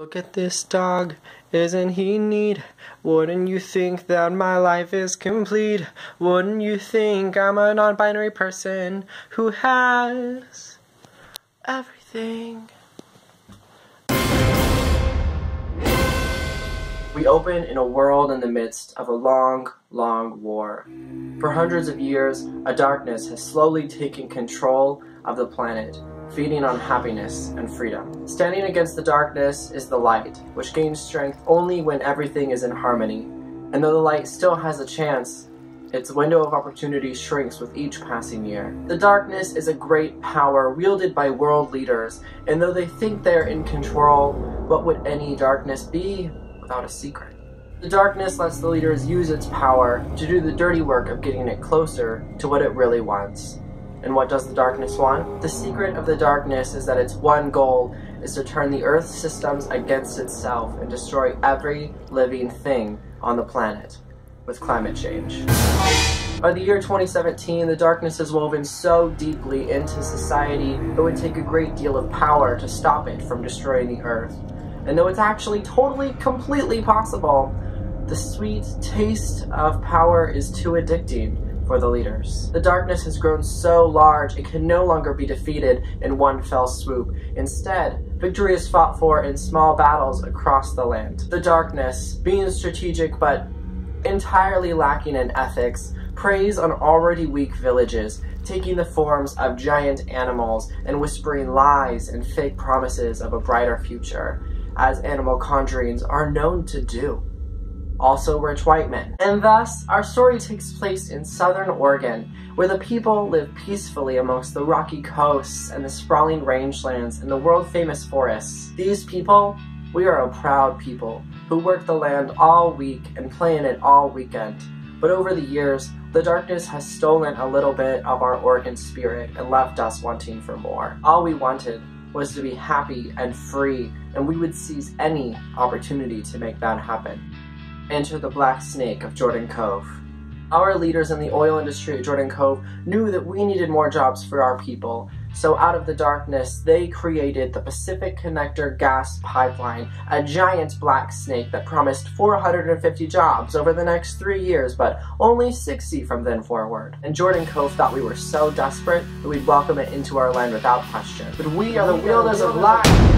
Look at this dog, isn't he neat? Wouldn't you think that my life is complete? Wouldn't you think I'm a non-binary person who has everything? We open in a world in the midst of a long, long war. For hundreds of years, a darkness has slowly taken control of the planet, feeding on happiness and freedom. Standing against the darkness is the light, which gains strength only when everything is in harmony. And though the light still has a chance, its window of opportunity shrinks with each passing year. The darkness is a great power wielded by world leaders, and though they think they're in control, what would any darkness be without a secret? The darkness lets the leaders use its power to do the dirty work of getting it closer to what it really wants. And what does the darkness want? The secret of the darkness is that its one goal is to turn the Earth's systems against itself and destroy every living thing on the planet with climate change. By the year 2017, the darkness is woven so deeply into society it would take a great deal of power to stop it from destroying the Earth. And though it's actually totally, completely possible, the sweet taste of power is too addicting for the leaders. The darkness has grown so large it can no longer be defeated in one fell swoop. Instead, victory is fought for in small battles across the land. The darkness, being strategic but entirely lacking in ethics, preys on already weak villages, taking the forms of giant animals and whispering lies and fake promises of a brighter future, as animal conjurings are known to do. Also rich white men. And thus, our story takes place in southern Oregon, where the people live peacefully amongst the rocky coasts and the sprawling rangelands and the world-famous forests. These people, we are a proud people who work the land all week and play in it all weekend. But over the years, the darkness has stolen a little bit of our Oregon spirit and left us wanting for more. All we wanted was to be happy and free, and we would seize any opportunity to make that happen. Enter the black snake of Jordan Cove. Our leaders in the oil industry at Jordan Cove knew that we needed more jobs for our people, so out of the darkness, they created the Pacific Connector gas pipeline, a giant black snake that promised 450 jobs over the next 3 years, but only 60 from then forward. And Jordan Cove thought we were so desperate that we'd welcome it into our land without question. But we are the wielders of light!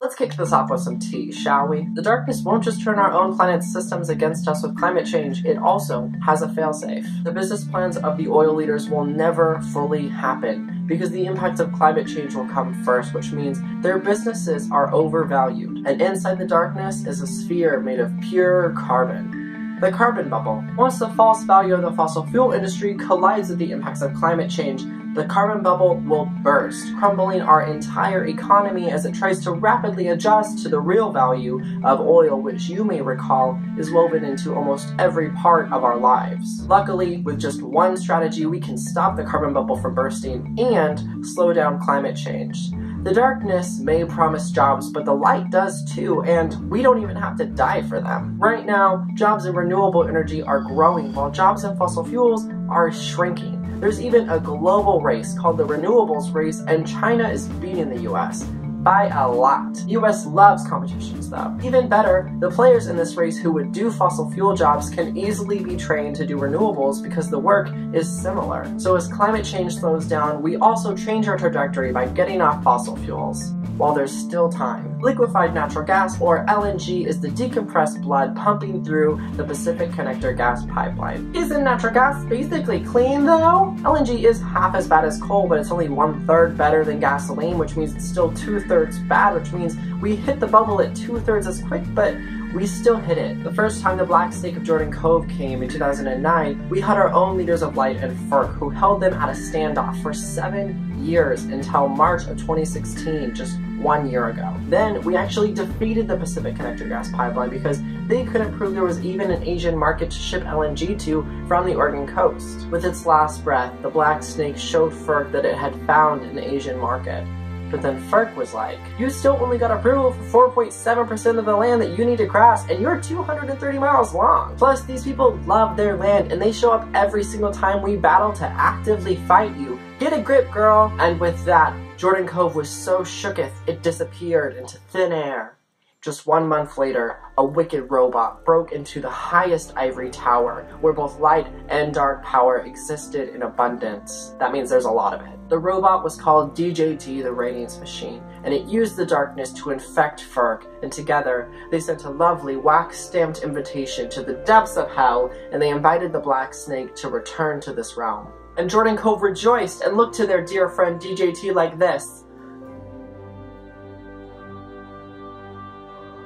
Let's kick this off with some tea, shall we? The darkness won't just turn our own planet's systems against us with climate change, it also has a failsafe. The business plans of the oil leaders will never fully happen, because the impacts of climate change will come first, which means their businesses are overvalued. And inside the darkness is a sphere made of pure carbon. The carbon bubble. Once the false value of the fossil fuel industry collides with the impacts of climate change, the carbon bubble will burst, crumbling our entire economy as it tries to rapidly adjust to the real value of oil, which you may recall is woven into almost every part of our lives. Luckily, with just one strategy, we can stop the carbon bubble from bursting and slow down climate change. The darkness may promise jobs, but the light does too, and we don't even have to die for them. Right now, jobs in renewable energy are growing, while jobs in fossil fuels are shrinking. There's even a global race called the Renewables race, and China is beating the US by a lot. The US loves competitions though. Even better, the players in this race who would do fossil fuel jobs can easily be trained to do renewables because the work is similar. So as climate change slows down, we also change our trajectory by getting off fossil fuels while there's still time. Liquefied natural gas, or LNG, is the decompressed blood pumping through the Pacific Connector gas pipeline. Isn't natural gas basically clean though? LNG is half as bad as coal, but it's only 1/3 better than gasoline, which means it's still 2/3 bad, which means we hit the bubble at 2/3 as quick, but we still hit it. The first time the black snake of Jordan Cove came in 2009, we had our own leaders of light and FERC who held them at a standoff for 7 years until March of 2016, just 1 year ago. Then we actually defeated the Pacific Connector gas pipeline because they couldn't prove there was even an Asian market to ship LNG to from the Oregon coast. With its last breath, the black snake showed FERC that it had found an Asian market. But then FERC was like, you still only got approval for 4.7% of the land that you need to cross, and you're 230 miles long. Plus, these people love their land, and they show up every single time we battle to actively fight you. Get a grip, girl! And with that, Jordan Cove was so shooketh it disappeared into thin air. Just 1 month later, a wicked robot broke into the highest ivory tower, where both light and dark power existed in abundance. That means there's a lot of it. The robot was called DJT, the Radiance Machine, and it used the darkness to infect FERC, and together they sent a lovely wax-stamped invitation to the depths of hell, and they invited the Black Snake to return to this realm. And Jordan Cove rejoiced and looked to their dear friend DJT like this.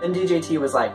And DJT was like,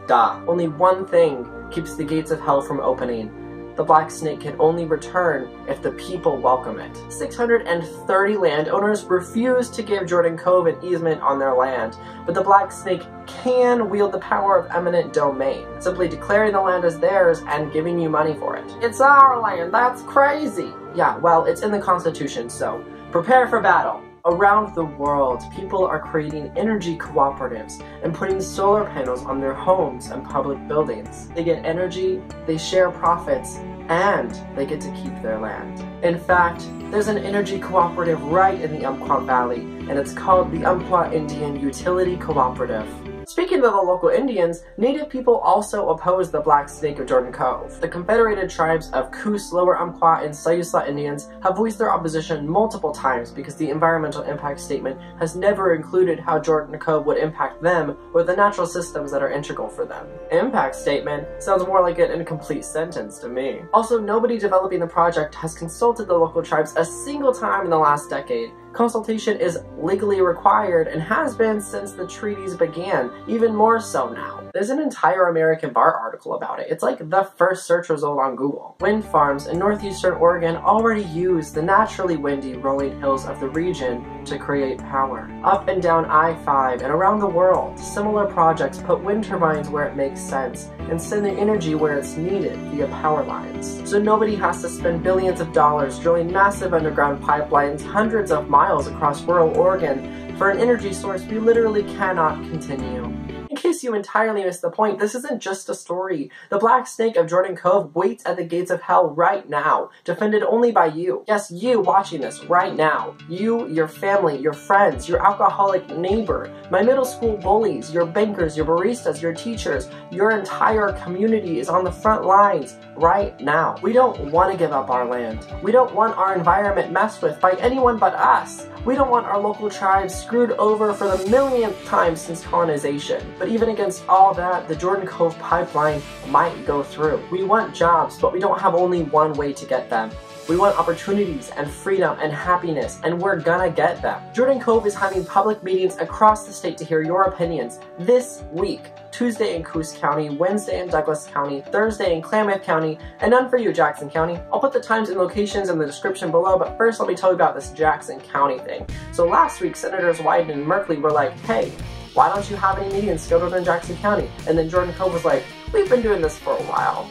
duh. Only one thing keeps the gates of hell from opening. The Black Snake can only return if the people welcome it. 630 landowners refused to give Jordan Cove an easement on their land, but the Black Snake can wield the power of eminent domain, simply declaring the land as theirs and giving you money for it. It's our land, that's crazy! Yeah, well, it's in the Constitution, so prepare for battle. Around the world, people are creating energy cooperatives and putting solar panels on their homes and public buildings. They get energy, they share profits, and they get to keep their land. In fact, there's an energy cooperative right in the Umpqua Valley, and it's called the Umpqua Indian Utility Cooperative. Speaking of the local Indians, Native people also oppose the Black Snake of Jordan Cove. The Confederated Tribes of COOS, Lower Umpqua, and Siuslaw Indians have voiced their opposition multiple times because the environmental impact statement has never included how Jordan Cove would impact them or the natural systems that are integral for them. Impact statement sounds more like an incomplete sentence to me. Also, nobody developing the project has consulted the local tribes a single time in the last decade. Consultation is legally required and has been since the treaties began, even more so now. There's an entire American Bar article about it. It's like the first search result on Google. Wind farms in northeastern Oregon already use the naturally windy rolling hills of the region to create power. Up and down I-5 and around the world, similar projects put wind turbines where it makes sense and send the energy where it's needed via power lines. So nobody has to spend billions of dollars drilling massive underground pipelines hundreds of miles across rural Oregon for an energy source we literally cannot continue. In case you entirely missed the point, this isn't just a story. The Black Snake of Jordan Cove waits at the gates of hell right now, defended only by you. Yes, you watching this right now. You, your family, your friends, your alcoholic neighbor, my middle school bullies, your bankers, your baristas, your teachers, your entire community is on the front lines right now. We don't want to give up our land. We don't want our environment messed with by anyone but us. We don't want our local tribes screwed over for the millionth time since colonization. But even against all that, the Jordan Cove pipeline might go through. We want jobs, but we don't have only one way to get them. We want opportunities and freedom and happiness, and we're gonna get them. Jordan Cove is having public meetings across the state to hear your opinions this week. Tuesday in COOS County, Wednesday in Douglas County, Thursday in Klamath County, and none for you, Jackson County. I'll put the times and locations in the description below, but first let me tell you about this Jackson County thing. So last week, Senators Wyden and Merkley were like, hey, why don't you have any meetings scheduled in Jackson County? And then Jordan Cove was like, we've been doing this for a while.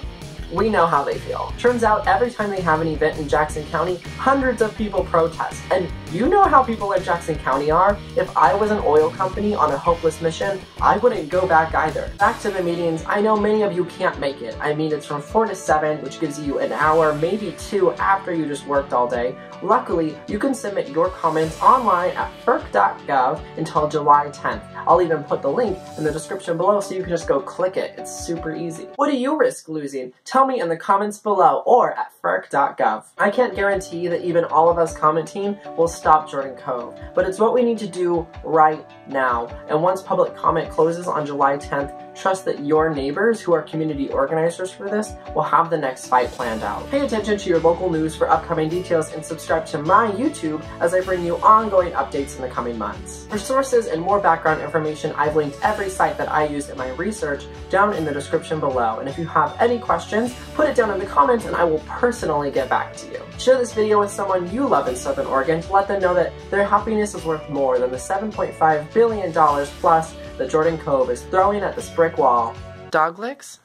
We know how they feel. Turns out every time they have an event in Jackson County, hundreds of people protest. And you know how people in Jackson County are. If I was an oil company on a hopeless mission, I wouldn't go back either. Back to the meetings, I know many of you can't make it. I mean, it's from 4 to 7, which gives you an hour, maybe 2 after you just worked all day. Luckily, you can submit your comments online at FERC.gov until July 10th. I'll even put the link in the description below so you can just go click it. It's super easy. What do you risk losing? Tell me in the comments below or at FERC.gov. I can't guarantee that even all of us commenting will stop Jordan Cove, but it's what we need to do right now. And once public comment closes on July 10th, trust that your neighbors, who are community organizers for this, will have the next fight planned out. Pay attention to your local news for upcoming details and subscribe to my YouTube as I bring you ongoing updates in the coming months. For sources and more background information, I've linked every site that I used in my research down in the description below. And if you have any questions, put it down in the comments and I will personally get back to you. Share this video with someone you love in Southern Oregon to let them know that their happiness is worth more than the $7.5 billion plus that Jordan Cove is throwing at this brick wall. Dog licks?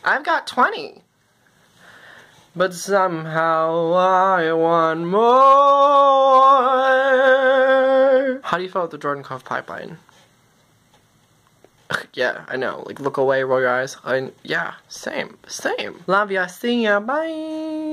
I've got 20. But somehow I want more. How do you feel about the Jordan Cove pipeline? Yeah, I know. Like, look away, roll your eyes. Yeah, same. Love ya, see ya, bye.